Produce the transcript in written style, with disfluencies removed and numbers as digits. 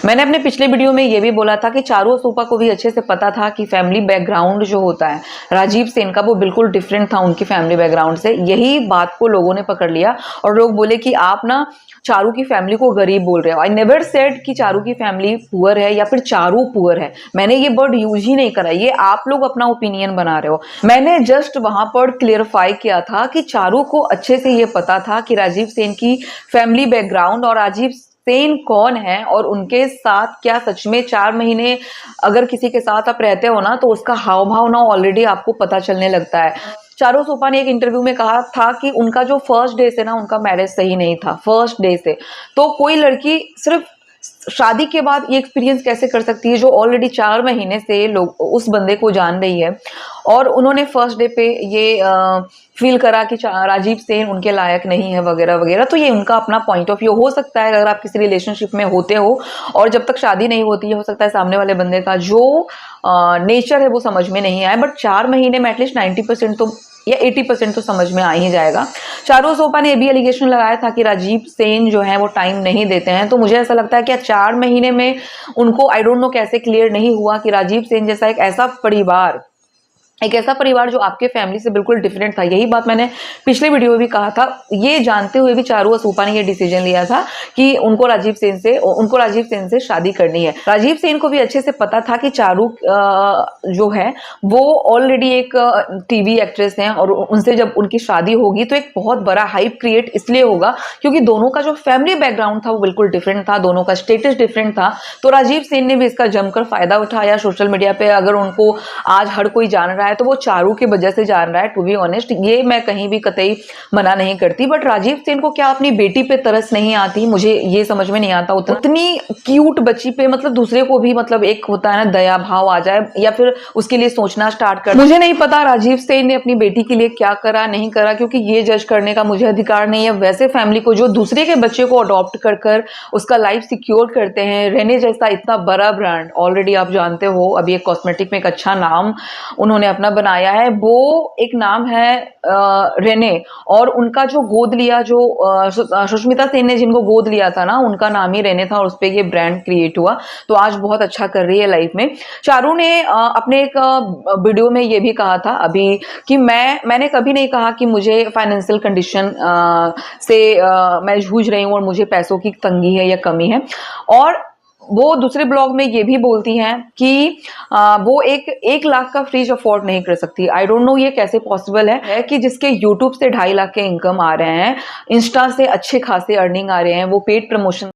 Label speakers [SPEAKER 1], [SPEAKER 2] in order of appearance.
[SPEAKER 1] मैंने अपने पिछले वीडियो में ये भी बोला था कि चारू और सोपा को भी अच्छे से पता था कि फैमिली बैकग्राउंड जो होता है राजीव सेन का वो बिल्कुल डिफरेंट था उनकी फैमिली बैकग्राउंड से। यही बात को लोगों ने पकड़ लिया और लोग बोले कि आप ना चारू की फैमिली को गरीब बोल रहे हो। आई नेवर सेड कि चारू की फैमिली पुअर है या फिर चारू पुअर है, मैंने ये वर्ड यूज ही नहीं करा। ये आप लोग अपना ओपिनियन बना रहे हो। मैंने जस्ट वहां पर क्लियरफाई किया था कि चारू को अच्छे से ये पता था कि राजीव सेन की फैमिली बैकग्राउंड और राजीव सेन कौन है और उनके साथ क्या सच में 4 महीने अगर किसी के साथ आप रहते हो ना तो उसका हाव भाव ना ऑलरेडी आपको पता चलने लगता है। चारू सोपा ने एक इंटरव्यू में कहा था कि उनका जो फर्स्ट डे से ना उनका मैरिज सही नहीं था, फर्स्ट डे से। तो कोई लड़की सिर्फ शादी के बाद ये एक्सपीरियंस कैसे कर सकती है जो ऑलरेडी 4 महीने से लोग उस बंदे को जान रही है। और उन्होंने फर्स्ट डे पे ये फील करा कि राजीव सेन उनके लायक नहीं है वगैरह वगैरह। तो ये उनका अपना पॉइंट ऑफ व्यू हो सकता है। अगर आप किसी रिलेशनशिप में होते हो और जब तक शादी नहीं होती है, हो सकता है सामने वाले बंदे का जो नेचर है वो समझ में नहीं आए, बट 4 महीने में एटलीस्ट 90% तो या 80% तो समझ में आ ही जाएगा। चारू सोपा ने भी एलिगेशन लगाया था कि राजीव सेन जो है वो टाइम नहीं देते हैं। तो मुझे ऐसा लगता है कि 4 महीने में उनको आई डोंट नो कैसे क्लियर नहीं हुआ कि राजीव सेन जैसा एक ऐसा परिवार जो आपके फैमिली से बिल्कुल डिफरेंट था। यही बात मैंने पिछले वीडियो में भी कहा था। ये जानते हुए भी चारू और सोपा ने ये डिसीजन लिया था कि उनको राजीव सेन से शादी करनी है। राजीव सेन को भी अच्छे से पता था कि चारू जो है वो ऑलरेडी एक टीवी एक्ट्रेस हैं और उनसे जब उनकी शादी होगी तो एक बहुत बड़ा हाइप क्रिएट इसलिए होगा क्योंकि दोनों का जो फैमिली बैकग्राउंड था वो बिल्कुल डिफरेंट था, दोनों का स्टेटस डिफरेंट था। तो राजीव सेन ने भी इसका जमकर फायदा उठाया। सोशल मीडिया पे अगर उनको आज हर कोई जान रहा है तो वो चारू की वजह से जान रहा है। टू बी ऑनेस्ट, ये मैं कहीं भी कतई मना नहीं करती, बट राजीव सेन को क्या अपनी बेटी पे तरस नहीं आती? मुझे ये समझ में नहीं आता। उतनी क्यूट बच्ची पे मतलब दूसरे को भी मतलब एक होता है ना दया भाव आ जाए या फिर उसके लिए सोचना स्टार्ट कर। मुझे नहीं पता राजीव सेन ने अपनी बेटी के लिए क्या करा नहीं करा, क्योंकि ये जज करने का मुझे अधिकार नहीं है। वैसे फैमिली को जो दूसरे के बच्चे को अडॉप्ट कर कर उसका लाइफ सिक्योर करते हैं, रेने जैसा इतना बड़ा ब्रांड, ऑलरेडी आप जानते हो अभी एक कॉस्मेटिक में एक अच्छा नाम उन्होंने अपना बनाया है, वो एक नाम है रेने। और उनका जो गोद लिया, जो सुष्मिता सेन ने जिनको गोद लिया था ना, उनका नाम ही रेने था और उस पर ये ब्रांड क्रिएट हुआ। तो आज बहुत अच्छा कर रही है लाइफ में। चारू ने अपने एक वीडियो में ये भी कहा था अभी कि मैंने कभी नहीं कहा कि मुझे फाइनेंशियल कंडीशन से मैं जूझ रही हूँ और मुझे पैसों की तंगी है या कमी है। और वो दूसरे ब्लॉग में ये भी बोलती हैं कि वो 1 लाख का फ्रिज अफोर्ड नहीं कर सकती। आई डोंट नो ये कैसे पॉसिबल है कि जिसके यूट्यूब से 2.5 लाख के इनकम आ रहे हैं, इंस्टा से अच्छे खासे अर्निंग आ रहे हैं, वो पेड प्रमोशन